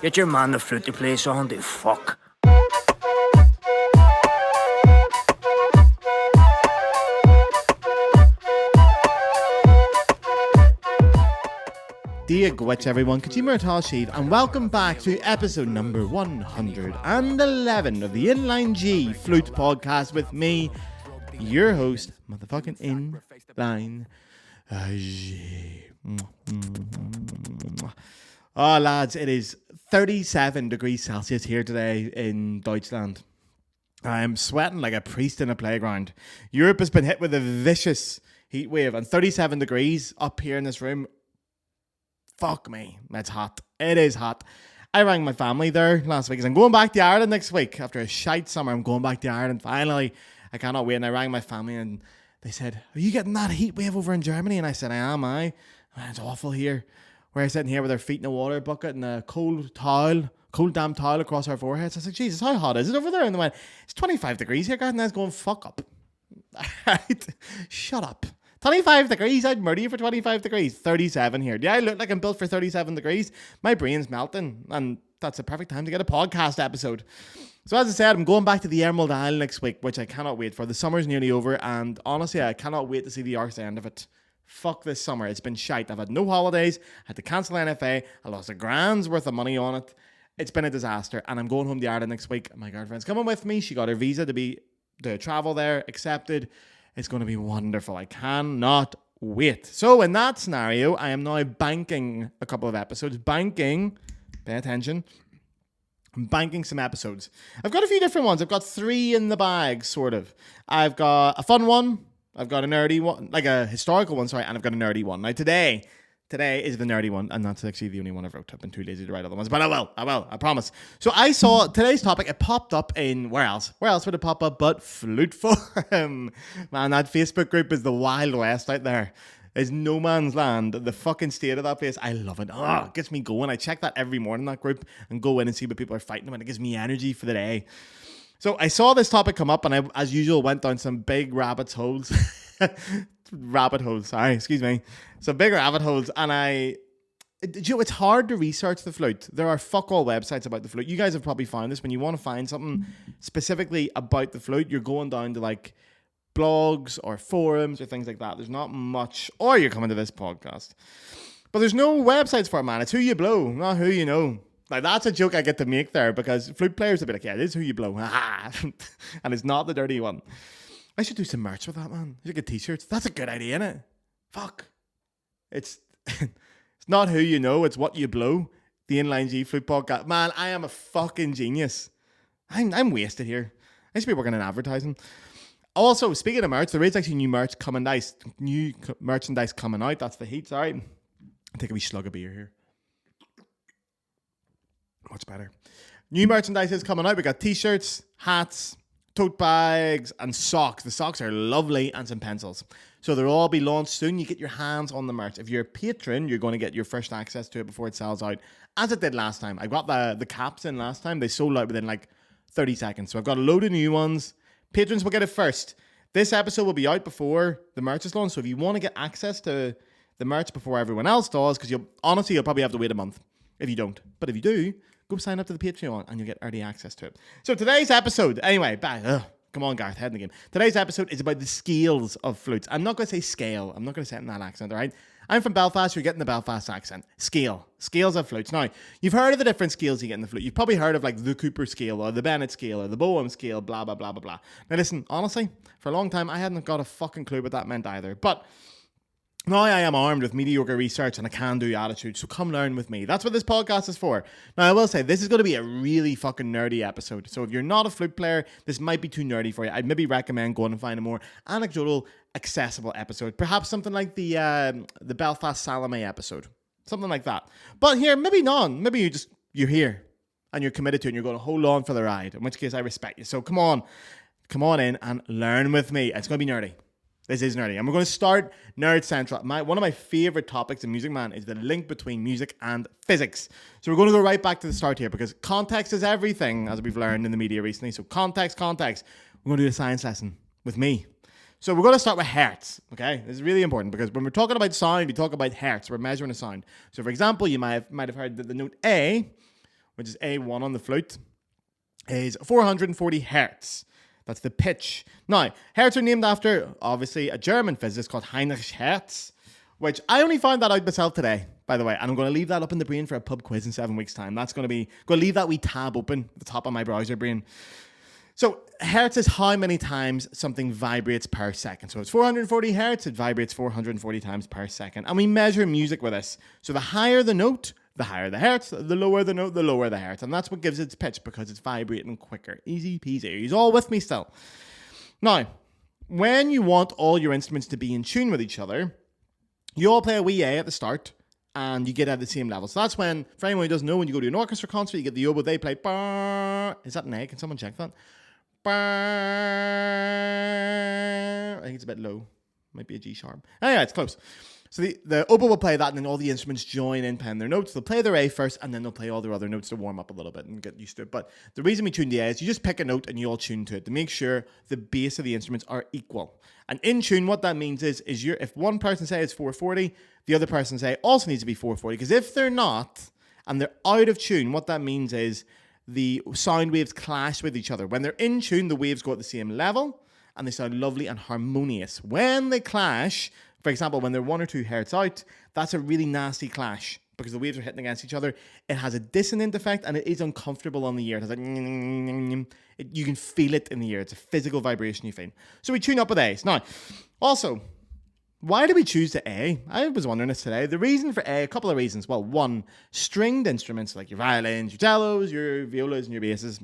Get your man the flute to play song, the fuck. Dear Gwitch everyone, Kachima Sheed, and welcome back to episode number 111 of the Inline G Flute podcast with me, your host, motherfucking Inline G. Oh lads, it is 37 degrees Celsius here today in Deutschland. I am sweating like a priest in a playground. Europe has been hit with a vicious heat wave, and 37 degrees up here in this room. Fuck me, it's hot. It is hot. I rang my family there last week because I'm going back to Ireland next week. After a shite summer, I'm going back to Ireland. Finally, I cannot wait. And I rang my family and they said, "Are you getting that heat wave over in Germany?" And I said, "I am, Man, it's awful here." We're sitting here with our feet in a water bucket and a cold damp towel across our foreheads. I said, "Jesus, how hot is it over there?" And they went, "It's 25 degrees here, guys." And I was going, "Fuck up." Right? Shut up. 25 degrees, I'd murder you for 25 degrees. 37 here. Yeah, I look like I'm built for 37 degrees. My brain's melting, and that's the perfect time to get a podcast episode. So as I said, I'm going back to the Emerald Isle next week, which I cannot wait for. The summer's nearly over, and honestly, I cannot wait to see the arse end of it. Fuck this summer. It's been shite. I've had no holidays. I had to cancel NFA. I lost $1,000 worth of money on it. It's been a disaster, and I'm going home to Ireland next week. My girlfriend's coming with me. She got her visa to travel there accepted. It's going to be wonderful. I cannot wait. So in that scenario, I am now banking a couple of episodes. Pay attention. I'm banking some episodes. I've got a few different ones. I've got 3 in the bag, sort of. I've got a fun one. I've got a nerdy one, like a historical one, sorry, and I've got a nerdy one. Now today is the nerdy one, and that's actually the only one I've wrote. I've been too lazy to write other ones, but I will, I promise. So I saw today's topic, it popped up in, where else would it pop up but Flute Forum? Man, that Facebook group is the Wild West out there. It's no man's land. The fucking state of that place, I love it. It gets me going. I check that every morning, that group, and go in and see what people are fighting about. It gives me energy for the day. So I saw this topic come up, and I, as usual, went down some big rabbit holes. Some big rabbit holes, and it's hard to research the flute. There are fuck all websites about the flute. You guys have probably found this. When you want to find something specifically about the flute, you're going down to like blogs or forums or things like that. There's not much, or you're coming to this podcast. But there's no websites for it, man. It's who you blow, not who you know. Like, that's a joke I get to make there, because flute players will be like, yeah, this is who you blow. And it's not the dirty one. I should do some merch with that, man. I should get t-shirts. That's a good idea, innit? Fuck. It's not who you know, it's what you blow. The Inline G Flute podcast. Man, I am a fucking genius. I'm wasted here. I should be working in advertising. Also, speaking of merch, there is actually new merchandise coming out. That's the heat, sorry. I'll take a wee slug of beer here. Much better. New merchandise is coming out. We got t-shirts, hats, tote bags, and socks. The socks are lovely, and some pencils. So they'll all be launched soon. You get your hands on the merch. If you're a patron, you're going to get your first access to it before it sells out, as it did last time. I got the caps in last time. They sold out within like 30 seconds. So I've got a load of new ones. Patrons will get it first. This episode will be out before the merch is launched. So if you want to get access to the merch before everyone else does, because you'll probably have to wait a month if you don't. But if you do, go sign up to the Patreon and you'll get early access to it. So today's episode, anyway, come on, Gareth, head in the game. Today's episode is about the scales of flutes. I'm not going to say scale. I'm not going to say it in that accent, all right? I'm from Belfast. You're getting the Belfast accent. Scales of flutes. Now, you've heard of the different scales you get in the flute. You've probably heard of like the Cooper scale or the Bennett scale or the Boehm scale, blah, blah, blah, blah, blah. Now listen, honestly, for a long time, I hadn't got a fucking clue what that meant either. But now I am armed with mediocre research and a can-do attitude, so come learn with me. That's what this podcast is for. Now, I will say, this is going to be a really fucking nerdy episode. So if you're not a flute player, this might be too nerdy for you. I'd maybe recommend going and find a more anecdotal, accessible episode. Perhaps something like the Belfast Salome episode. Something like that. But here, maybe none. Maybe you're here and you're committed to it and you're going to hold on for the ride, in which case I respect you. So come on in and learn with me. It's going to be nerdy. This is nerdy. And we're going to start Nerd Central. One of my favorite topics in music, man, is the link between music and physics. So we're going to go right back to the start here, because context is everything, as we've learned in the media recently. So context. We're going to do a science lesson with me. So we're going to start with hertz, okay? This is really important, because when we're talking about sound, we talk about hertz. We're measuring a sound. So for example, you might have heard that the note A, which is A1 on the flute, is 440 hertz. That's the pitch. Now, hertz are named after, obviously, a German physicist called Heinrich Hertz, which I only found that out myself today, by the way. And I'm going to leave that up in the brain for a pub quiz in 7 weeks' time. That's going to leave that wee tab open at the top of my browser brain. So hertz is how many times something vibrates per second. So it's 440 hertz, it vibrates 440 times per second. And we measure music with this. So the higher the note, the higher the hertz, the lower the note, the lower the hertz. And that's what gives it its pitch, because it's vibrating quicker. Easy peasy. He's all with me still. Now, when you want all your instruments to be in tune with each other, you all play a wee A at the start, and you get at the same level. So that's when, for anyone who doesn't know, when you go to an orchestra concert, you get the oboe, they play, bar. Is that an A? Can someone check that? Bar. I think it's a bit low. Might be a G sharp. Anyway, it's close. So the oboe will play that, and then all the instruments join in playing their notes. They'll play their A first, and then they'll play all their other notes to warm up a little bit and get used to it. But the reason we tune the A is you just pick a note and you all tune to it to make sure the bass of the instruments are equal. And in tune, what that means is if one person say it's 440, the other person say also needs to be 440. Because if they're not, and they're out of tune, what that means is the sound waves clash with each other. When they're in tune, the waves go at the same level, and they sound lovely and harmonious. When they clash, for example, when they're 1 or 2 hertz out, that's a really nasty clash because the waves are hitting against each other. It has a dissonant effect, and it is uncomfortable on the ear. It has like, you can feel it in the ear. It's a physical vibration you feel. So we tune up with A's. Now, also, why do we choose the A? I was wondering this today. The reason for A, a couple of reasons. Well, one, stringed instruments like your violins, your cellos, your violas, and your basses,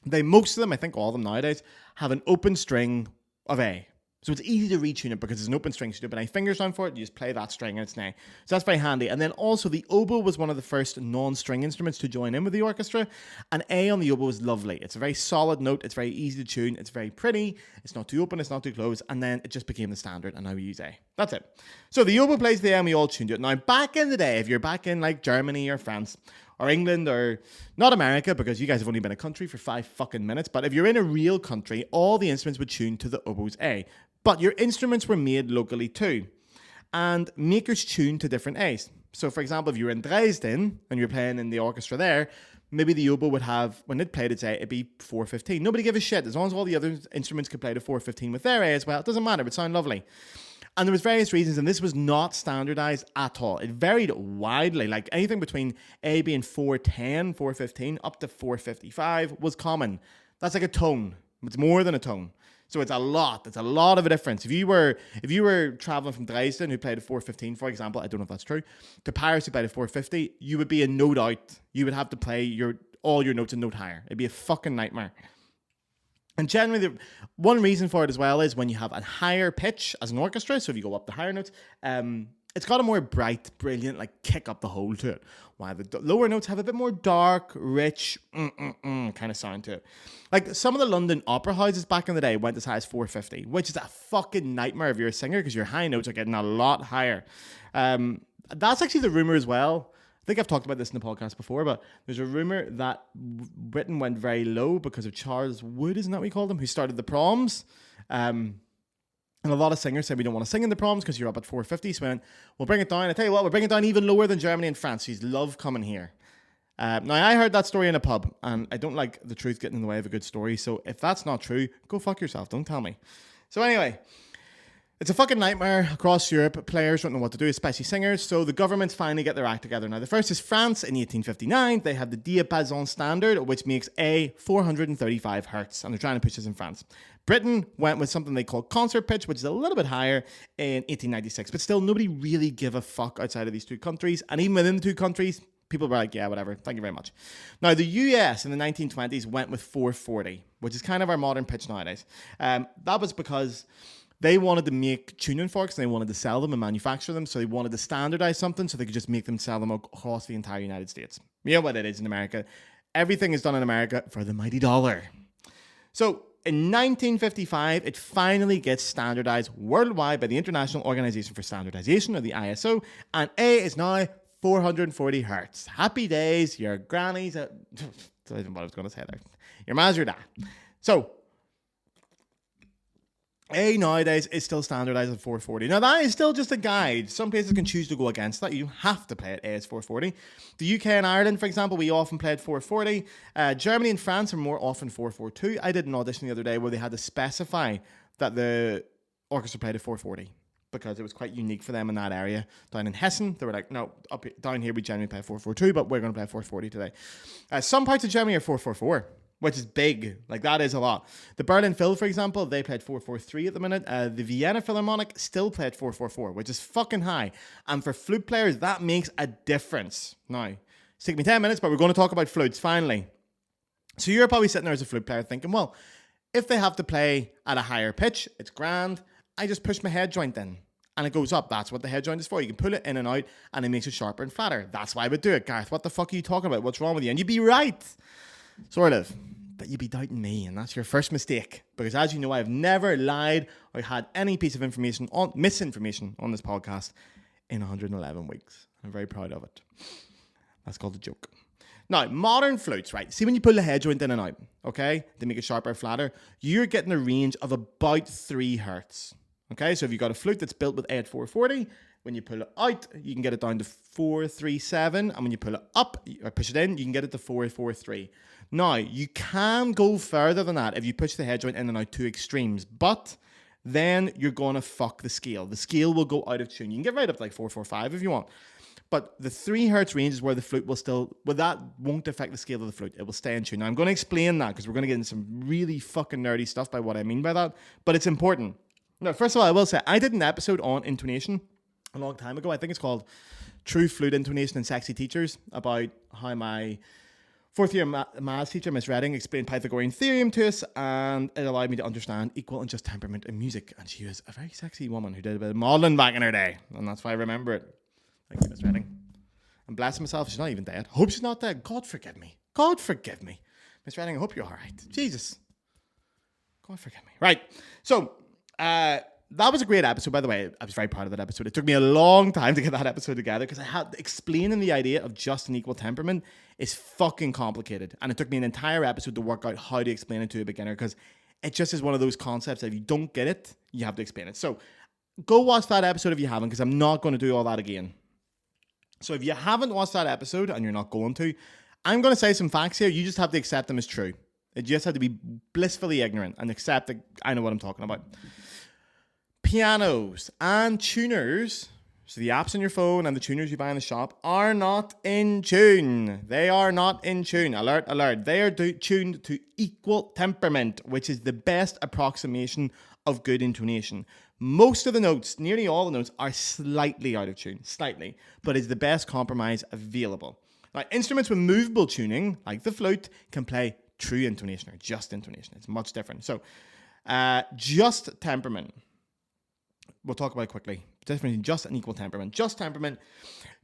most of them, I think all of them nowadays, have an open string of A. So it's easy to retune it because it's an open string. So you put any fingers down for it, you just play that string and it's now. So that's very handy. And then also the oboe was one of the first non-string instruments to join in with the orchestra. And A on the oboe is lovely. It's a very solid note. It's very easy to tune. It's very pretty. It's not too open. It's not too closed. And then it just became the standard, and now we use A. That's it. So the oboe plays the A and we all tuned it. Now back in the day, if you're back in like Germany or France or England or not America, because you guys have only been a country for 5 fucking minutes, but if you're in a real country, all the instruments would tune to the oboe's A. But your instruments were made locally too. And makers tune to different A's. So for example, if you were in Dresden and you're playing in the orchestra there, maybe the oboe would have, when it played its A, it'd be 415. Nobody gave a shit. As long as all the other instruments could play to 415 with their A as well, it doesn't matter. It would sound lovely. And there was various reasons, and this was not standardized at all. It varied widely, like anything between A being 410, 415, up to 455 was common. That's like a tone. It's more than a tone. So it's a lot. It's a lot of a difference. If you were traveling from Dresden, who played a 415, for example, I don't know if that's true, to Paris, who played a 450, you would be a note out. You would have to play all your notes a note higher. It'd be a fucking nightmare. And generally, one reason for it as well is when you have a higher pitch as an orchestra, so if you go up the higher notes, it's got a more bright, brilliant, like kick up the hole to it. While the lower notes have a bit more dark, rich, kind of sound to it. Like some of the London opera houses back in the day went as high as 450, which is a fucking nightmare if you're a singer because your high notes are getting a lot higher. That's actually the rumor as well. I think I've talked about this in the podcast before, but there's a rumor that Britain went very low because of Charles Wood, isn't that what we called him, who started the proms. And a lot of singers said we don't want to sing in the proms because you're up at 450. So we went, we'll bring it down. I tell you what, we'll bring it down even lower than Germany and France. She's love coming here. Now, I heard that story in a pub, and I don't like the truth getting in the way of a good story. So if that's not true, go fuck yourself. Don't tell me. So anyway, it's a fucking nightmare across Europe. Players don't know what to do, especially singers. So the governments finally get their act together. Now, the first is France in 1859. They have the diapason standard, which makes A 435 hertz, and they're trying to push this in France. Britain went with something they call concert pitch, which is a little bit higher in 1896. But still, nobody really give a fuck outside of these two countries. And even within the two countries, people were like, yeah, whatever. Thank you very much. Now, the US in the 1920s went with 440, which is kind of our modern pitch nowadays. That was because they wanted to make tuning forks and they wanted to sell them and manufacture them. So they wanted to standardize something so they could just make them, sell them across the entire United States. You know what it is in America. Everything is done in America for the mighty dollar. So in 1955, it finally gets standardized worldwide by the International Organization for Standardization, or the ISO, and A is now 440 hertz. Happy days, your grannies. I don't know what I was going to say there. Your ma's your dad. So A nowadays is still standardized at 440. Now that is still just a guide. Some places can choose to go against that. You have to play it as 440. The UK and Ireland, for example, we often played 440. Germany and France are more often 442. I did an audition the other day where they had to specify that the orchestra played at 440 because it was quite unique for them in that area. Down in Hessen, they were like, no, down here we generally play 442, but we're going to play 440 today. Some parts of Germany are 444. Which is big. Like, that is a lot. The Berlin Phil, for example, they played 443 at the minute. The Vienna Philharmonic still played 444, which is fucking high. And for flute players, that makes a difference. Now, it's taken me 10 minutes, but we're going to talk about flutes, finally. So you're probably sitting there as a flute player thinking, well, if they have to play at a higher pitch, it's grand. I just push my head joint in. And it goes up. That's what the head joint is for. You can pull it in and out, and it makes it sharper and flatter. That's why I would do it. Gareth, what the fuck are you talking about? What's wrong with you? And you'd be right. Sort of. But you'd be doubting me, and that's your first mistake. Because as you know, I've never lied or had any piece of misinformation on this podcast in 111 weeks. I'm very proud of it. That's called a joke. Now, modern flutes, right? See when you pull the head joint in and out, okay? To make it sharper, flatter, you're getting a range of about 3 hertz. Okay, so if you've got a flute that's built with A440, when you pull it out, you can get it down to 437. And when you pull it up or push it in, you can get it to 443. Now, you can go further than that if you push the head joint in and out to extremes. But then you're going to fuck the scale. The scale will go out of tune. You can get right up to like 445 if you want. But the 3 hertz range is where the flute will still, well, that won't affect the scale of the flute. It will stay in tune. Now, I'm going to explain that because we're going to get into some really fucking nerdy stuff by what I mean by that. But it's important. Now, first of all, I will say, I did an episode on intonation a long time ago. I think it's called True Flute Intonation and Sexy Teachers, about how my fourth year maths teacher, Miss Redding, explained Pythagorean theorem to us, and it allowed me to understand equal and just temperament in music. And she was a very sexy woman who did a bit of modelling back in her day, and that's why I remember it. Thank you, Miss Redding. I'm blessing myself, she's not even dead. I hope she's not dead. God forgive me. God forgive me. Miss Redding, I hope you're all right. Jesus. God forgive me. Right. So, that was a great episode, by the way. I was very proud of that episode. It took me a long time to get that episode together because I had explaining the idea of just an equal temperament is fucking complicated. And it took me an entire episode to work out how to explain it to a beginner because it just is one of those concepts that if you don't get it, you have to explain it. So go watch that episode if you haven't, because I'm not going to do all that again. So if you haven't watched that episode and you're not going to, I'm going to say some facts here. You just have to accept them as true. You just have to be blissfully ignorant and accept that I know what I'm talking about. Pianos and tuners, so the apps on your phone and the tuners you buy in the shop, are not in tune. They are not in tune. Alert, alert. They are tuned to equal temperament, which is the best approximation of good intonation. Most of the notes, nearly all the notes, are slightly out of tune. Slightly. But it's the best compromise available. Now, instruments with movable tuning, like the flute, can play true intonation or just intonation. It's much different. So, just temperament. We'll talk about it quickly. Difference between just and equal temperament. Just temperament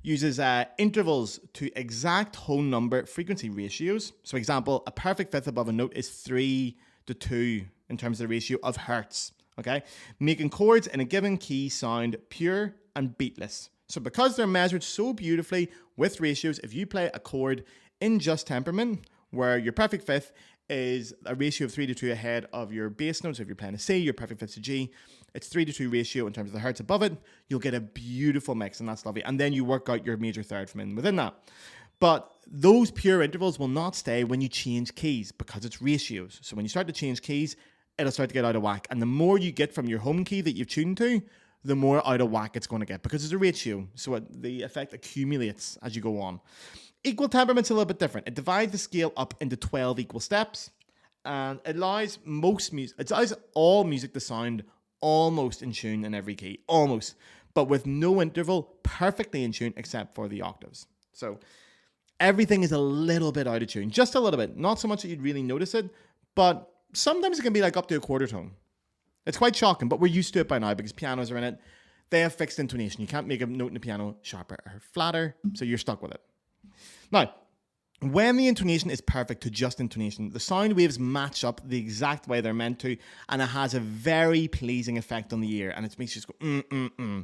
uses intervals to exact whole number frequency ratios. So, example, a perfect fifth above a note is 3 to 2 in terms of the ratio of hertz. Okay, making chords in a given key sound pure and beatless. So, because they're measured so beautifully with ratios, if you play a chord in just temperament, where your perfect fifth is a ratio of 3 to 2 ahead of your bass notes. So if you're playing a C, your perfect fifth's a G. It's 3 to 2 ratio in terms of the hertz above it. You'll get a beautiful mix, and that's lovely. And then you work out your major third from within that. But those pure intervals will not stay when you change keys because it's ratios. So when you start to change keys, it'll start to get out of whack. And the more you get from your home key that you've tuned to, the more out of whack it's going to get because it's a ratio. So the effect accumulates as you go on. Equal temperament's a little bit different. It divides the scale up into 12 equal steps, and it allows all music to sound almost in tune in every key, almost, but with no interval, perfectly in tune except for the octaves. So everything is a little bit out of tune, just a little bit. Not so much that you'd really notice it, but sometimes it can be like up to a quarter tone. It's quite shocking, but we're used to it by now because pianos are in it. They have fixed intonation. You can't make a note in the piano sharper or flatter, so you're stuck with it. Now, when the intonation is perfect to just intonation, the sound waves match up the exact way they're meant to, and it has a very pleasing effect on the ear, and it makes you just go,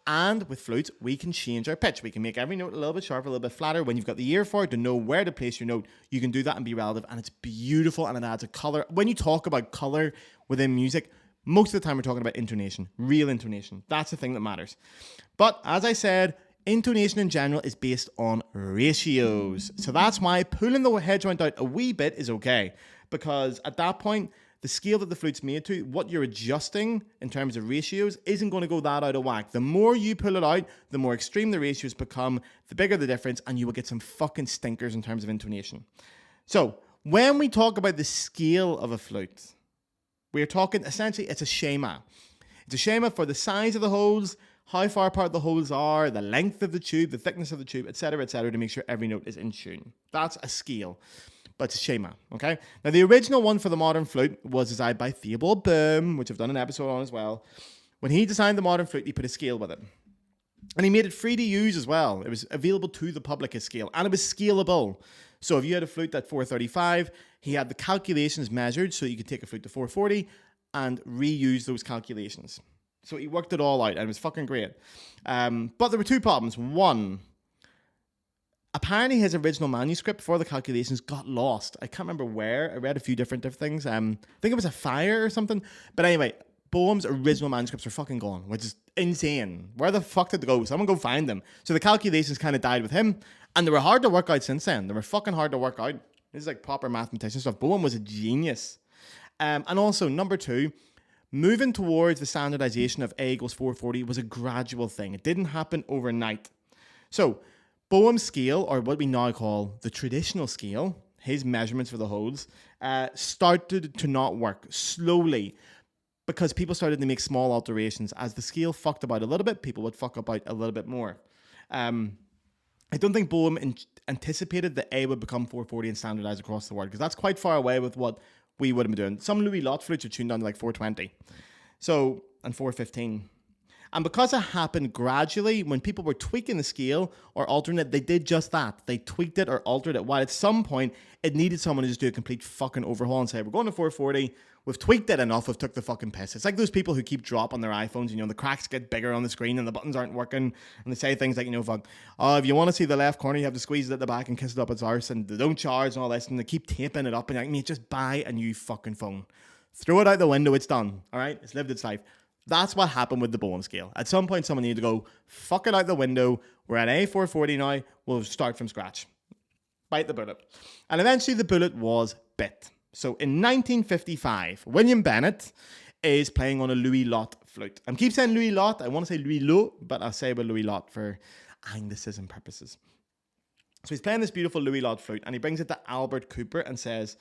And with flutes, we can change our pitch. We can make every note a little bit sharper, a little bit flatter. When you've got the ear for it, to know where to place your note, you can do that and be relative, and it's beautiful, and it adds a color. When you talk about color within music, Most of the time we're talking about intonation, real intonation. That's the thing that matters. But as I said, intonation in general is based on ratios. So that's why pulling the head joint out a wee bit is okay. Because at that point, the scale that the flute's made to, what you're adjusting in terms of ratios isn't going to go that out of whack. The more you pull it out, the more extreme the ratios become, the bigger the difference, and you will get some fucking stinkers in terms of intonation. So when we talk about the scale of a flute, we're talking, essentially, it's a schema. It's a schema for the size of the holes, how far apart the holes are, the length of the tube, the thickness of the tube, etc., to make sure every note is in tune. That's a scale, but it's a schema, okay? Now, the original one for the modern flute was designed by Theobald Boehm, which I've done an episode on as well. When he designed the modern flute, he put a scale with it. And he made it free to use as well. It was available to the public as scale, and it was scalable. So if you had a flute at 435, he had the calculations measured so you could take a flute to 440 and reuse those calculations. So he worked it all out, and it was fucking great. But there were two problems. One, apparently his original manuscript for the calculations got lost. I can't remember where. I read a few different things. I think it was a fire or something. But anyway, Boehm's original manuscripts are fucking gone, which is insane. Where the fuck did they go? Someone go find them. So the calculations kind of died with him, and they were hard to work out since then. They were fucking hard to work out. This is like proper mathematician stuff. Boehm was a genius. And also, number two, moving towards the standardization of A equals 440 was a gradual thing. It didn't happen overnight. So Boehm's scale, or what we now call the traditional scale, his measurements for the holes, started to not work slowly because people started to make small alterations. As the scale fucked about a little bit, people would fuck about a little bit more. I don't think Boehm anticipated that A would become 440 and standardized across the world, because that's quite far away with what we would have been doing. Some Louis Lot flutes are tuned down to like 420, and 415. And because it happened gradually, when people were tweaking the scale or altering it, they did just that. They tweaked it or altered it. While at some point, it needed someone to just do a complete fucking overhaul and say, we're going to 440. We've tweaked it enough. We've took the fucking piss. It's like those people who keep dropping their iPhones. You know, the cracks get bigger on the screen and the buttons aren't working. And they say things like, if you want to see the left corner, you have to squeeze it at the back and kiss it up its arse. And they don't charge and all this. And they keep taping it up. And you're like, mate, just buy a new fucking phone. Throw it out the window. It's done. All right? It's lived its life. That's what happened with the Boehm scale. At some point, someone needed to go, fuck it out the window. We're at A440 now. We'll start from scratch. Bite the bullet. And eventually the bullet was bit. So in 1955, William Bennett is playing on a Louis Lot flute. I keep saying Louis Lot. I want to say Louis Lot, but I'll say about Louis Lot for Anglicism purposes. So he's playing this beautiful Louis Lot flute, and he brings it to Albert Cooper and says,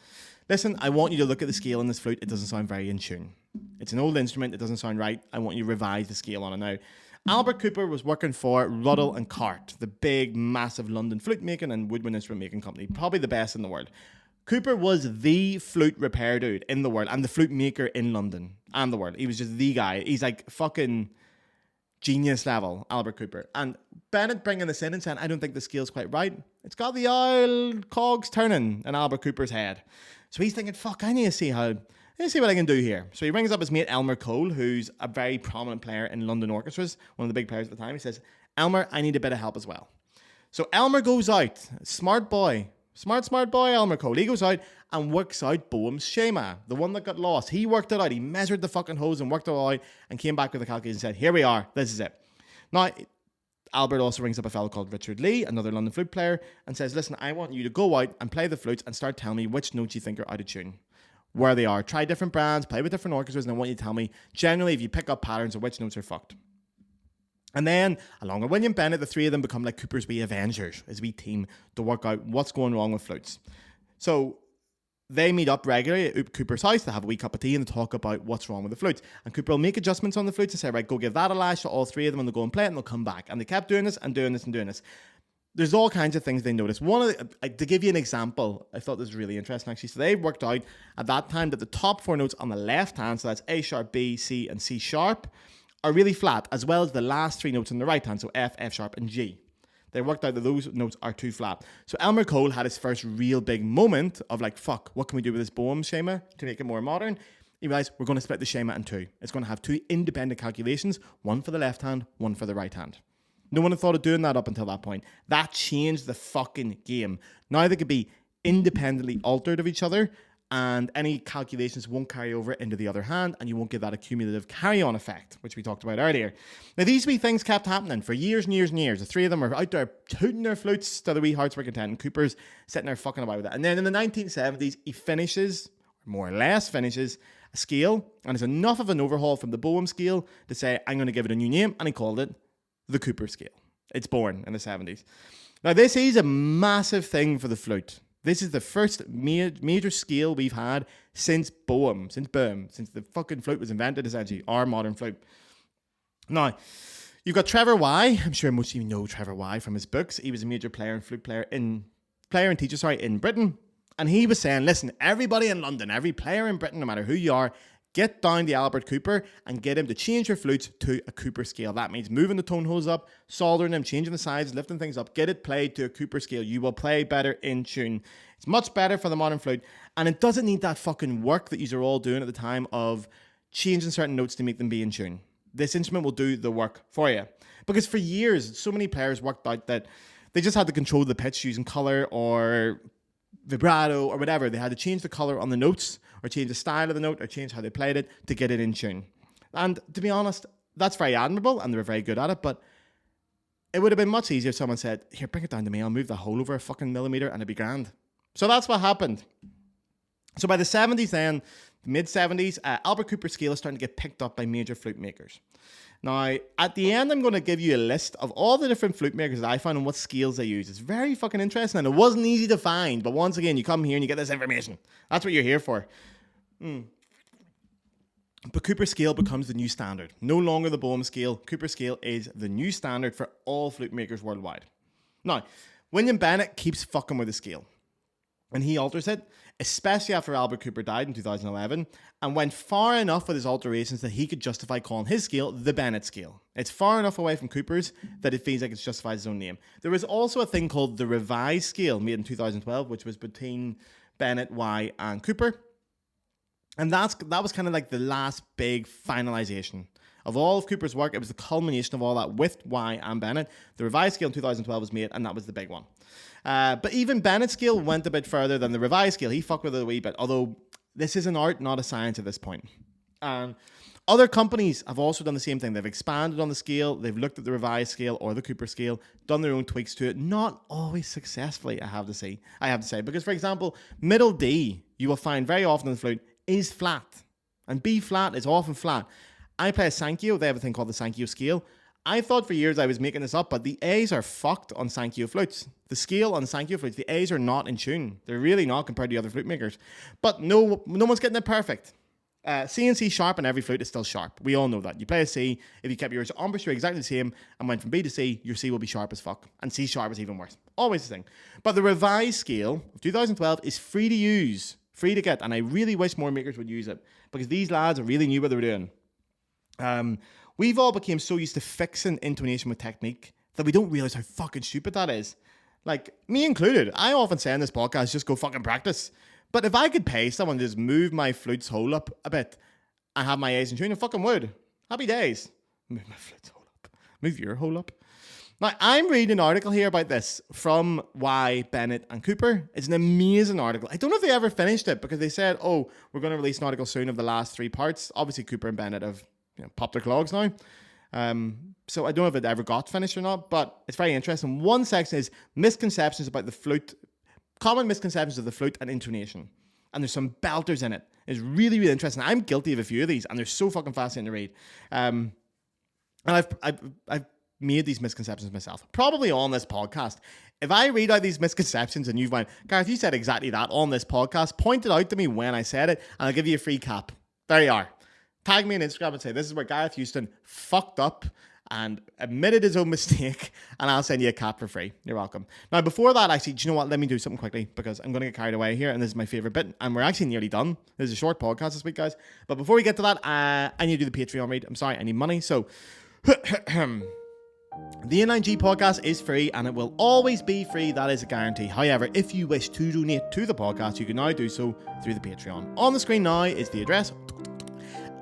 listen, I want you to look at the scale on this flute. It doesn't sound very in tune. It's an old instrument. It doesn't sound right. I want you to revise the scale on it now. Albert Cooper was working for Ruddle and Cart, the big, massive London flute making and woodwind instrument making company, probably the best in the world. Cooper was the flute repair dude in the world and the flute maker in London and the world. He was just the guy. He's like fucking genius level, Albert Cooper. And Bennett bringing this in and saying, I don't think the scale's quite right. It's got the old cogs turning in Albert Cooper's head. So he's thinking, fuck, I need to see what I can do here. So he rings up his mate Elmer Cole, who's a very prominent player in London orchestras, one of the big players at the time. He says, Elmer, I need a bit of help as well. So Elmer goes out, smart boy, Elmer Cole. He goes out and works out Boehm's schema, the one that got lost. He worked it out. He measured the fucking hose and worked it all out and came back with a calculation and said, here we are. This is it. Now, Albert also rings up a fellow called Richard Lee, another London flute player, and says, listen, I want you to go out and play the flutes and start telling me which notes you think are out of tune, where they are. Try different brands, play with different orchestras, and I want you to tell me, generally, if you pick up patterns of which notes are fucked. And then, along with William Bennett, the three of them become like Cooper's wee Avengers, his wee team, to work out what's going wrong with flutes. So they meet up regularly at Cooper's house to have a wee cup of tea and talk about what's wrong with the flutes. And Cooper will make adjustments on the flutes and say, right, go give that a lash to all three of them, and they'll go and play it, and they'll come back. And they kept doing this and doing this and doing this. There's all kinds of things they noticed. To give you an example, I thought this was really interesting actually. So they worked out at that time that the top four notes on the left hand, so that's A sharp, B, C, and C sharp, are really flat, as well as the last three notes on the right hand, so F, F sharp, and G. They worked out that those notes are too flat. So Elmer Cole had his first real big moment of like, fuck, what can we do with this Boehm schema to make it more modern? He realized we're going to split the schema in two. It's going to have two independent calculations, one for the left hand, one for the right hand. No one had thought of doing that up until that point. That changed the fucking game. Now they could be independently altered of each other, and any calculations won't carry over into the other hand, and you won't get that accumulative carry-on effect, which we talked about earlier. Now, these wee things kept happening for years and years and years. The three of them are out there tooting their flutes to the wee hearts were content, and Cooper's sitting there fucking about with it. And then in the 1970s, he finishes, or more or less finishes, a scale, and it's enough of an overhaul from the Boehm scale to say, I'm going to give it a new name, and he called it the Cooper scale. It's born in the 70s. Now, this is a massive thing for the flute. This is the first major scale we've had since Boehm, since the fucking flute was invented, essentially, our modern flute. Now, you've got Trevor Y. I'm sure most of you know Trevor Y from his books. He was a major player and flute player and teacher in Britain. And he was saying, listen, everybody in London, every player in Britain, no matter who you are, get down to Albert Cooper and get him to change your flutes to a Cooper scale. That means moving the tone holes up, soldering them, changing the sides, lifting things up. Get it played to a Cooper scale. You will play better in tune. It's much better for the modern flute. And it doesn't need that fucking work that you are all doing at the time of changing certain notes to make them be in tune. This instrument will do the work for you. Because for years, so many players worked out that they just had to control the pitch using color or vibrato or whatever. They had to change the color on the notes or change the style of the note or change how they played it to get it in tune. And to be honest, that's very admirable and they were very good at it, but it would have been much easier if someone said, here, bring it down to me, I'll move the hole over a fucking millimeter and it'd be grand. So that's what happened. So by the 70s then, the mid-70s, Albert Cooper scale is starting to get picked up by major flute makers. Now, at the end, I'm going to give you a list of all the different flute makers that I found and what scales they use. It's very fucking interesting, and it wasn't easy to find. But once again, you come here and you get this information. That's what you're here for. But Cooper scale becomes the new standard. No longer the Boehm scale. Cooper scale is the new standard for all flute makers worldwide. Now, William Bennett keeps fucking with the scale. And he alters it, especially after Albert Cooper died in 2011, and went far enough with his alterations that he could justify calling his scale the Bennett scale. It's far enough away from Cooper's that it feels like it's justified his own name. There was also a thing called the revised scale made in 2012, which was between Bennett, Y, and Cooper. And that was kind of like the last big finalization of all of Cooper's work. It was the culmination of all that with Y and Bennett. The revised scale in 2012 was made, and that was the big one. But even Bennett's scale went a bit further than the revised scale. He fucked with it a wee bit, although this is an art, not a science at this point. Other companies have also done the same thing. They've expanded on the scale. They've looked at the revised scale or the Cooper scale, done their own tweaks to it. Not always successfully, I have to say. Because, for example, middle D, you will find very often in the flute, is flat. And B flat is often flat. I play a Sankyo. They have a thing called the Sankyo scale. I thought for years I was making this up, but the A's are fucked on Sankyo flutes. The scale on Sankyo flutes, the A's are not in tune. They're really not compared to the other flute makers. But no one's getting it perfect. C and C sharp on every flute is still sharp. We all know that. You play a C, if you kept yours embouchure exactly the same and went from B to C, your C will be sharp as fuck. And C sharp is even worse. Always the thing. But the revised scale of 2012 is free to use, free to get, and I really wish more makers would use it because these lads really knew what they were doing. We've all become so used to fixing intonation with technique that we don't realize how fucking stupid that is. Like, me included. I often say in this podcast, just go fucking practice. But if I could pay someone to just move my flute's hole up a bit and have my A's in tune, I fucking would. Happy days. Move my flute's hole up. Move your hole up. Now, I'm reading an article here about this from Y, Bennett, and Cooper. It's an amazing article. I don't know if they ever finished it because they said, oh, we're going to release an article soon of the last 3 parts. Obviously, Cooper and Bennett have popped their clogs now. So I don't know if it ever got finished or not, but it's very interesting. One section is misconceptions about the flute, common misconceptions of the flute and intonation. And there's some belters in it. It's really, really interesting. I'm guilty of a few of these, and they're so fucking fascinating to read. And I've made these misconceptions myself, probably on this podcast. If I read out these misconceptions and you've went, Gareth, you said exactly that on this podcast, point it out to me when I said it, and I'll give you a free cap. There you are. Tag me on Instagram and say, this is where Gareth Houston fucked up and admitted his own mistake, and I'll send you a cap for free. You're welcome. Now, before that, actually, do you know what? Let me do something quickly because I'm going to get carried away here, and this is my favorite bit, and we're actually nearly done. This is a short podcast this week, guys. But before we get to that, I need to do the Patreon read. I'm sorry, I need money. So, the Inline G podcast is free, and it will always be free. That is a guarantee. However, if you wish to donate to the podcast, you can now do so through the Patreon. On the screen now is the address.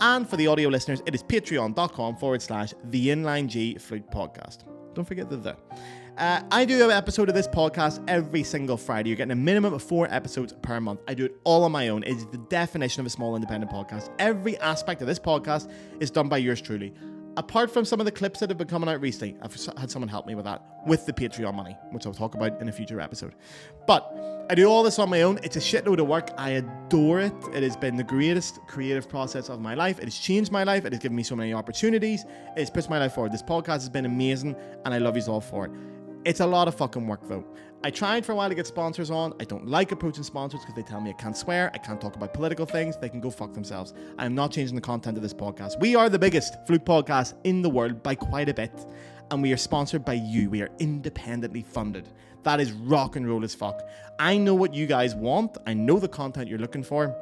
And for the audio listeners, it is patreon.com/the Inline G Flute Podcast. Don't forget the. I do an episode of this podcast every single Friday. You're getting a minimum of 4 episodes per month. I do it all on my own. It is the definition of a small independent podcast. Every aspect of this podcast is done by yours truly. Apart from some of the clips that have been coming out recently, I've had someone help me with that, with the Patreon money, which I'll talk about in a future episode. But I do all this on my own. It's a shitload of work. I adore it. It has been the greatest creative process of my life. It has changed my life. It has given me so many opportunities. It has pushed my life forward. This podcast has been amazing, and I love you all for it. It's a lot of fucking work, though. I tried for a while to get sponsors on. I don't like approaching sponsors because they tell me I can't swear, I can't talk about political things. They can go fuck themselves. I am not changing the content of this podcast. We are the biggest flute podcast in the world by quite a bit, and we are sponsored by you. We are independently funded. That is rock and roll as fuck. I know what you guys want. I know the content you're looking for.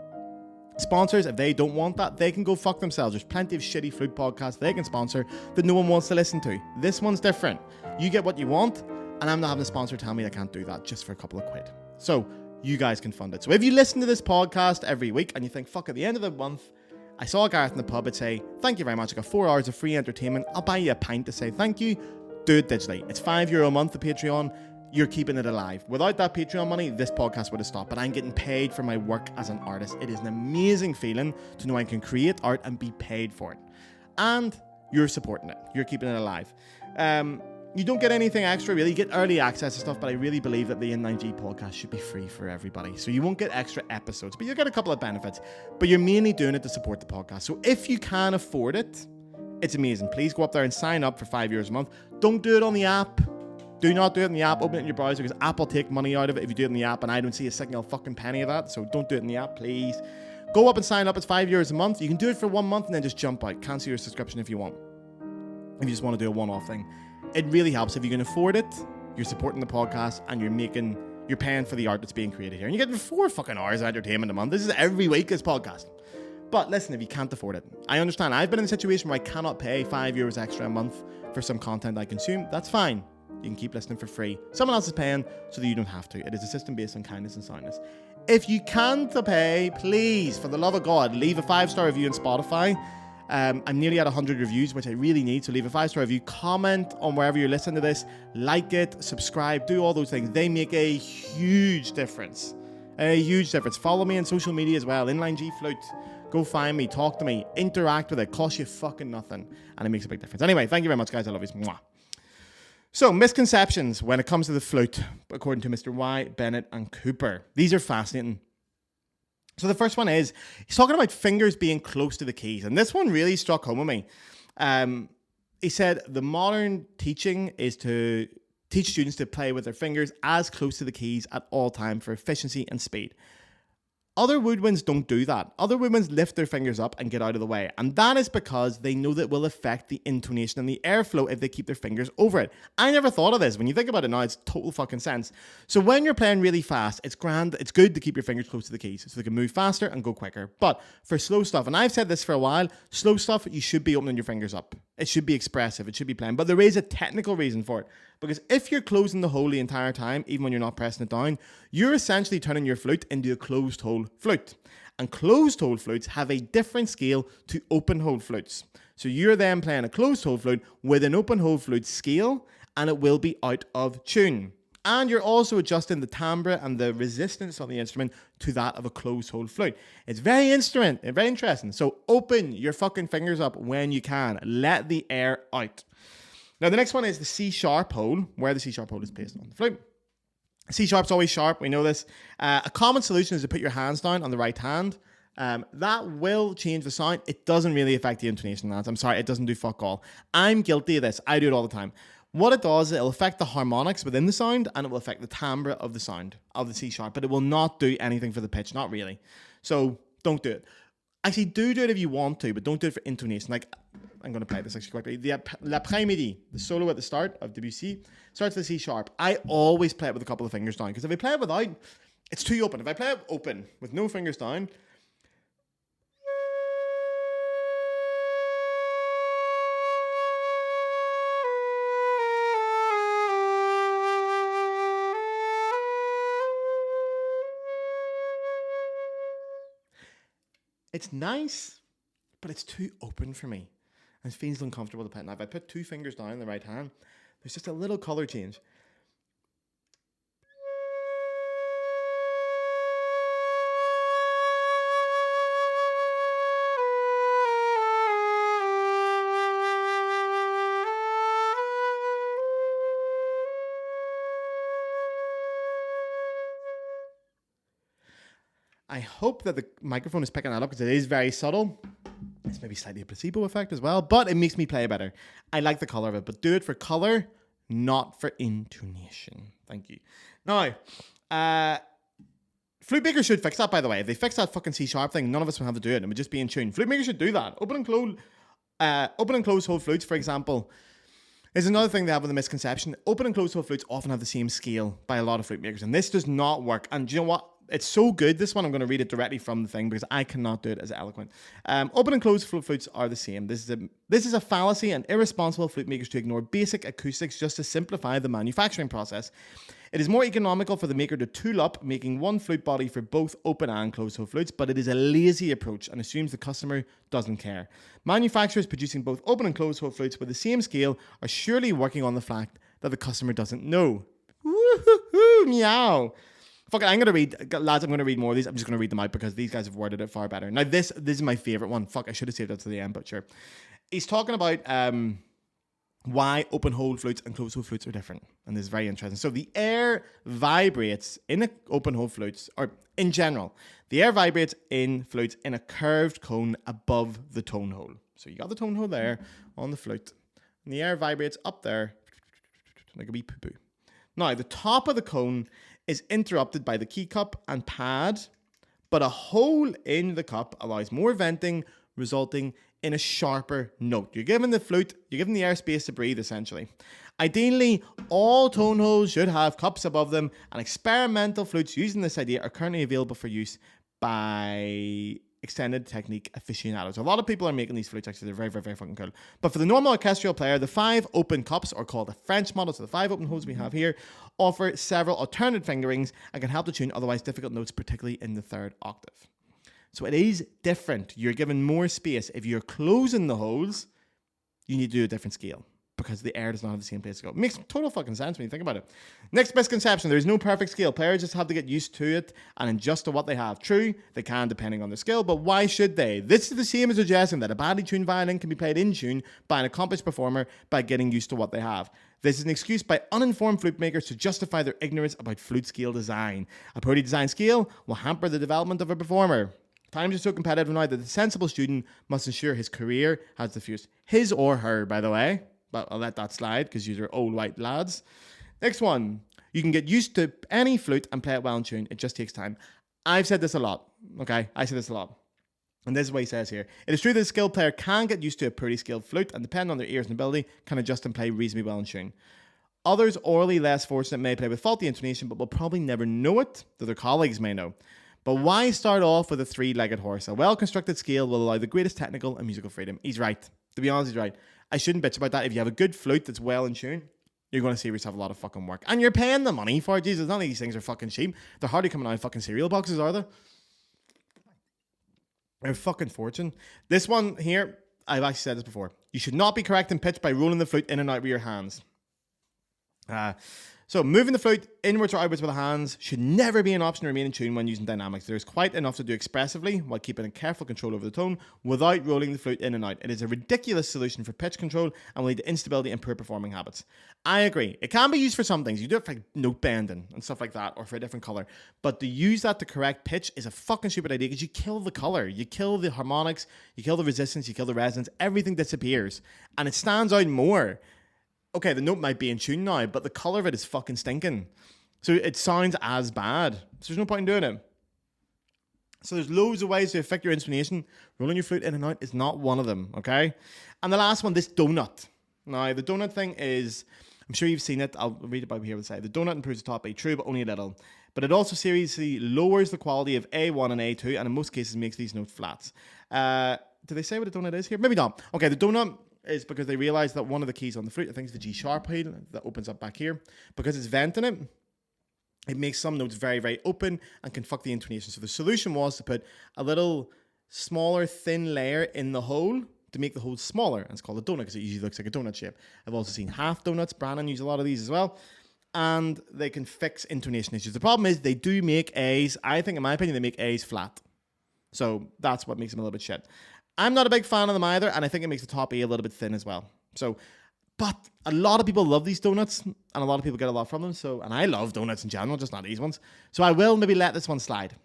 Sponsors, if they don't want that, they can go fuck themselves. There's plenty of shitty flute podcasts they can sponsor that no one wants to listen to. This one's different. You get what you want, and I'm not having a sponsor tell me I can't do that just for a couple of quid. So you guys can fund it. So if you listen to this podcast every week and you think, fuck, at the end of the month, I saw a Gareth in the pub, I'd say, thank you very much. I got 4 hours of free entertainment. I'll buy you a pint to say thank you. Do it digitally. It's €5 a month, the Patreon. You're keeping it alive. Without that Patreon money, this podcast would have stopped. But I'm getting paid for my work as an artist. It is an amazing feeling to know I can create art and be paid for it. And you're supporting it. You're keeping it alive. You don't get anything extra, really. You get early access to stuff, but I really believe that the Inline podcast should be free for everybody. So you won't get extra episodes, but you'll get a couple of benefits. But you're mainly doing it to support the podcast. So if you can afford it, it's amazing. Please go up there and sign up for €5 a month. Don't do it on the app. Do not do it in the app. Open it in your browser because Apple take money out of it if you do it in the app, and I don't see a single fucking penny of that. So don't do it in the app, please. Go up and sign up. It's €5 a month. You can do it for 1 month and then just jump out. Cancel your subscription if you want. If you just want to do a one-off thing. It really helps. If you can afford it, you're supporting the podcast and you're paying for the art that's being created here. And you're getting 4 fucking hours of entertainment a month. This is every week, this podcast. But listen, if you can't afford it, I understand. I've been in a situation where I cannot pay €5 extra a month for some content I consume. That's fine. You can keep listening for free. Someone else is paying so that you don't have to. It is a system based on kindness and soundness. If you can't pay, please, for the love of God, leave a 5-star review on Spotify. I'm nearly at 100 reviews, which I really need. So leave a 5-star review, comment on wherever you're listening to this, like it, subscribe, do all those things. They make a huge difference. A huge difference. Follow me on social media as well. Inline G Flute. Go find me, talk to me, interact with it. Costs you fucking nothing. And it makes a big difference. Anyway, thank you very much, guys. I love you. Mwah. So, misconceptions when it comes to the flute, according to Mr. Y, Bennett, and Cooper. These are fascinating. So the first one is, he's talking about fingers being close to the keys. And this one really struck home with me. He said, the modern teaching is to teach students to play with their fingers as close to the keys at all time for efficiency and speed. Other woodwinds don't do that. Other woodwinds lift their fingers up and get out of the way. And that is because they know that it will affect the intonation and the airflow if they keep their fingers over it. I never thought of this. When you think about it now, it's total fucking sense. So when you're playing really fast, it's grand. It's good to keep your fingers close to the keys so they can move faster and go quicker. But for slow stuff, and I've said this for a while, slow stuff, you should be opening your fingers up. It should be expressive. It should be playing. But there is a technical reason for it. Because if you're closing the hole the entire time, even when you're not pressing it down, you're essentially turning your flute into a closed hole flute. And closed hole flutes have a different scale to open hole flutes. So you're then playing a closed hole flute with an open hole flute scale, and it will be out of tune. And you're also adjusting the timbre and the resistance of the instrument to that of a closed hole flute. It's very interesting. So open your fucking fingers up when you can. Let the air out. Now, the next one is the C sharp hole, where the C sharp hole is placed on the flute. C sharp's always sharp, we know this. A common solution is to put your hands down on the right hand. That will change the sound. It doesn't really affect the intonation, lads. I'm sorry, it doesn't do fuck all. I'm guilty of this. I do it all the time. What it does, it'll affect the harmonics within the sound, and it will affect the timbre of the sound of the C sharp, but it will not do anything for the pitch, not really. So don't do it. Actually, do it if you want to, but don't do it for intonation. Like, I'm going to play this actually quickly. The L'après-midi, the solo at the start of Debussy, starts with the C sharp. I always play it with a couple of fingers down, because if I play it without, it's too open. If I play it open with no fingers down, it's nice, but it's too open for me. And it feels uncomfortable to play. Now, if I put 2 fingers down in the right hand, there's just a little colour change. I hope that the microphone is picking that up because it is very subtle. It's maybe slightly a placebo effect as well, but it makes me play better. I like the color of it, but do it for color, not for intonation. Thank you. Now, Flutemakers should fix that, by the way. If they fix that fucking C# thing, none of us would have to do it. It would just be in tune. Flutemakers should do that. Open and close hole flutes, for example, is another thing they have with the misconception. Open and close hole flutes often have the same scale by a lot of flute makers, and this does not work. And do you know what? It's so good, this one, I'm going to read it directly from the thing because I cannot do it as eloquent. Open and closed flutes are the same. This is a fallacy and irresponsible flute makers to ignore basic acoustics just to simplify the manufacturing process. It is more economical for the maker to tool up, making one flute body for both open and closed hole flutes, but it is a lazy approach and assumes the customer doesn't care. Manufacturers producing both open and closed hole flutes with the same scale are surely working on the fact that the customer doesn't know. Woo-hoo-hoo, meow. Fuck it, I'm going to read, lads, I'm going to read more of these. I'm just going to read them out because these guys have worded it far better. Now, this is my favorite one. Fuck, I should have saved that to the end, but sure. He's talking about why open hole flutes and closed hole flutes are different. And this is very interesting. So the air vibrates in an open hole flutes, or in general, the air vibrates in flutes in a curved cone above the tone hole. So you got the tone hole there on the flute. And the air vibrates up there like a wee poo-poo. Now, the top of the cone is interrupted by the key cup and pad, but a hole in the cup allows more venting, resulting in a sharper note. You're giving the flute, you're giving the air space to breathe, essentially. Ideally, all tone holes should have cups above them, and experimental flutes using this idea are currently available for use by extended technique aficionados. A lot of people are making these flutes, actually. They're very, very, very fucking cool. But for the normal orchestral player, the 5 open cups, or called the French model, so the 5 open holes we have here, offer several alternate fingerings and can help to tune otherwise difficult notes, particularly in the 3rd octave. So it is different. You're given more space. If you're closing the holes, you need to do a different scale because the air does not have the same place to go. It makes total fucking sense when you think about it. Next misconception, there is no perfect scale. Players just have to get used to it and adjust to what they have. True, they can depending on their skill, but why should they? This is the same as suggesting that a badly tuned violin can be played in tune by an accomplished performer by getting used to what they have. This is an excuse by uninformed flute makers to justify their ignorance about flute scale design. A poorly designed scale will hamper the development of a performer. Times are so competitive now that the sensible student must ensure his career has the fewest. His or her, by the way. But I'll let that slide because you're old white lads. Next one. You can get used to any flute and play it well in tune. It just takes time. I've said this a lot. Okay? I say this a lot. And this is what he says here. It is true that a skilled player can get used to a poorly skilled flute and depending on their ears and ability, can adjust and play reasonably well in tune. Others, orally less fortunate, may play with faulty intonation, but will probably never know it, though their colleagues may know. But why start off with a 3-legged horse? A well-constructed scale will allow the greatest technical and musical freedom. He's right. To be honest, he's right. I shouldn't bitch about that. If you have a good flute that's well in tune, you're going to save yourself a lot of fucking work. And you're paying the money for it. Jesus, none of these things are fucking cheap. They're hardly coming out in fucking cereal boxes, are they? They're a fucking fortune. This one here, I've actually said this before. You should not be correcting pitch by rolling the flute in and out with your hands. So moving the flute inwards or outwards with the hands should never be an option to remain in tune when using dynamics. There is quite enough to do expressively while keeping a careful control over the tone without rolling the flute in and out. It is a ridiculous solution for pitch control and will lead to instability and poor performing habits. I agree. It can be used for some things. You do it for like note bending and stuff like that or for a different color. But to use that to correct pitch is a fucking stupid idea because you kill the color. You kill the harmonics. You kill the resistance. You kill the resonance. Everything disappears. And it stands out more. Okay, the note might be in tune now, but the color of it is fucking stinking. So it sounds as bad. So there's no point in doing it. So there's loads of ways to affect your intonation. Rolling your flute in and out is not one of them, okay? And the last one, this donut. Now, the donut thing is, I'm sure you've seen it. I'll read about it here on the side. The donut improves the top A, true, but only a little. But it also seriously lowers the quality of A1 and A2, and in most cases makes these notes flats. Do they say what a donut is here? Maybe not. Okay, the donut is because they realize that one of the keys on the flute, I think it's the G sharp heel that opens up back here, because it's venting it, it makes some notes very, very open and can fuck the intonation. So the solution was to put a little smaller, thin layer in the hole to make the hole smaller, and it's called a donut because it usually looks like a donut shape. I've also seen half donuts. Brandon uses a lot of these as well, and they can fix intonation issues. The problem is they do make A's. I think, in my opinion, they make A's flat. So that's what makes them a little bit shit. I'm not a big fan of them either, and I think it makes the top A a little bit thin as well. So, but a lot of people love these donuts, and a lot of people get a lot from them. So, and I love donuts in general, just not these ones. So I will maybe let this one slide.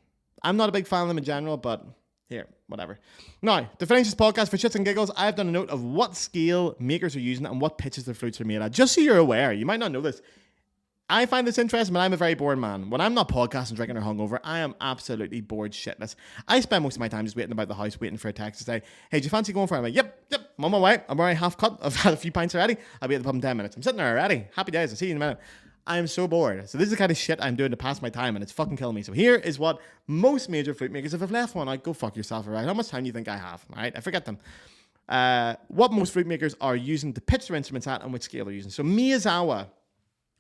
I'm not a big fan of them in general, but here, whatever. Now, to finish this podcast for shits and giggles, I've done a note of what scale makers are using and what pitches their flutes are made at. Just so you're aware, you might not know this. I find this interesting, but I'm a very bored man. When I'm not podcasting, drinking, or hungover, I am absolutely bored shitless. I spend most of my time just waiting about the house, waiting for a text to say, hey, do you fancy going for it? I'm like, yep, I'm on my way. I'm already half cut. I've had a few pints already. I'll be at the pub in 10 minutes. I'm sitting there already. Happy days. I'll see you in a minute. I am so bored. So this is the kind of shit I'm doing to pass my time, and it's fucking killing me. So here is what most major flute makers, if I've left one out, go fuck yourself, all right? How much time do you think I have? All right, I forget them. What most flute makers are using to pitch their instruments at and which scale they're using. So Miyazawa,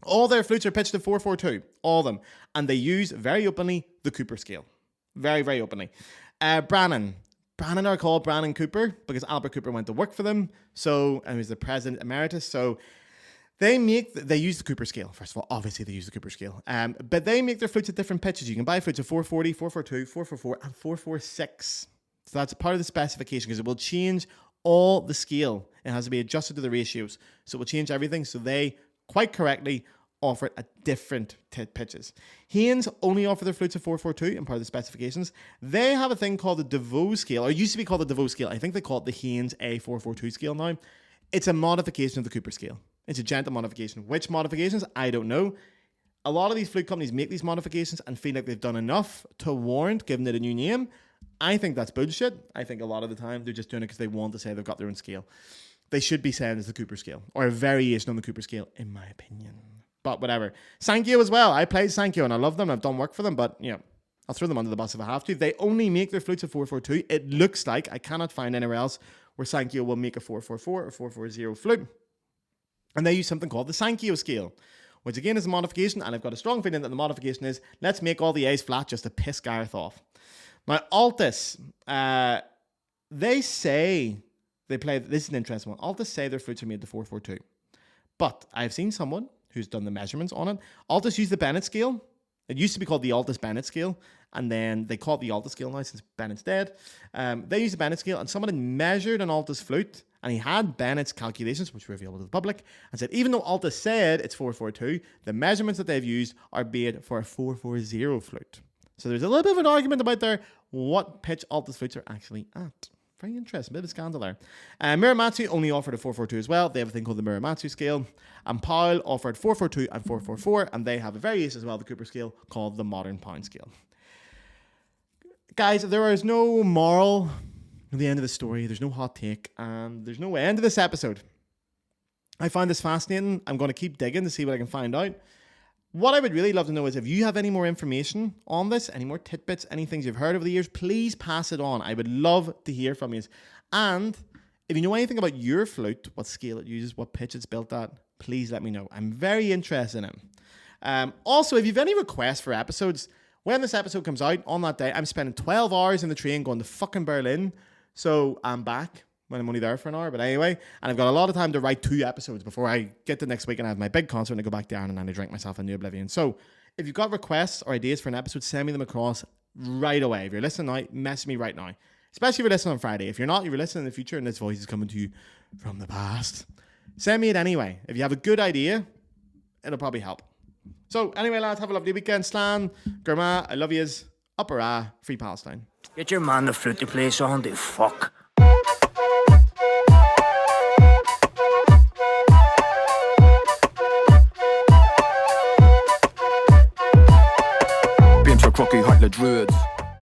all their flutes are pitched at 4/4/2, all of them. And they use, very openly, the Cooper scale. Very, very openly. Brannan are called Brannan Cooper because Albert Cooper went to work for them. So, and he's the president emeritus. So they use the Cooper scale. First of all, obviously they use the Cooper scale. But they make their flutes at different pitches. You can buy flutes at 440, 442, 444, and 446. So that's part of the specification because it will change all the scale. It has to be adjusted to the ratios. So it will change everything. So they quite correctly offer it at different pitches. Haynes only offer their flutes at 442 and part of the specifications. They have a thing called the DeVoe scale, or it used to be called the DeVoe scale. I think they call it the Haynes A442 scale now. It's a modification of the Cooper scale. It's a gentle modification. Which modifications? I don't know. A lot of these flute companies make these modifications and feel like they've done enough to warrant giving it a new name. I think that's bullshit. I think a lot of the time they're just doing it because they want to say they've got their own scale. They should be saying it's the Cooper scale, or a variation on the Cooper scale, in my opinion. But whatever. Sankyo as well. I played Sankyo and I love them. I've done work for them, but I'll throw them under the bus if I have to. They only make their flutes at 4/4/2. It looks like I cannot find anywhere else where Sankyo will make a 4/4/4 or 4/4/0 flute. And they use something called the Sankyo scale, which again is a modification. And I've got a strong feeling that the modification is let's make all the A's flat just to piss Gareth off. Now, Altus, they say they play. This is an interesting one. Altus say their flutes are made to 4/4/2. But I've seen someone who's done the measurements on it. Altus used the Bennett scale. It used to be called the Altus Bennett scale, and then they call it the Altus scale now since Bennett's dead. They used the Bennett scale, and someone had measured an Altus flute, and he had Bennett's calculations, which were available to the public, and said even though Altus said it's 4/4/2, the measurements that they've used are made for a 4/4/0 flute. So there's a little bit of an argument about what pitch Altus flutes are actually at. Very interesting, bit of a scandal there. Muramatsu only offered a 4/4/2 as well. They have a thing called the Muramatsu scale. And Powell offered 4/4/2 and 4/4/4, and they have a variation as well, the Cooper scale, called the Modern Pound scale. Guys, there is no moral at the end of the story. There's no hot take, and there's no end to this episode. I find this fascinating. I'm going to keep digging to see what I can find out. What I would really love to know is if you have any more information on this, any more tidbits, any things you've heard over the years, please pass it on. I would love to hear from you. And if you know anything about your flute, what scale it uses, what pitch it's built at, please let me know. I'm very interested in it. Also, if you have any requests for episodes, when this episode comes out on that day, I'm spending 12 hours in the train going to fucking Berlin. So I'm back when I'm only there for an hour. But anyway, and I've got a lot of time to write 2 episodes before I get to next week and I have my big concert and I go back down and I drink myself into oblivion. So if you've got requests or ideas for an episode, send me them across right away. If you're listening now, message me right now. Especially if you're listening on Friday. If you're not, you're listening in the future and this voice is coming to you from the past. Send me it anyway. If you have a good idea, it'll probably help. So anyway, lads, have a lovely weekend. Slan, Grma, I love yous. Up or free Palestine. Get your man the flute to play song, the fuck. Crocky Heitler Druids.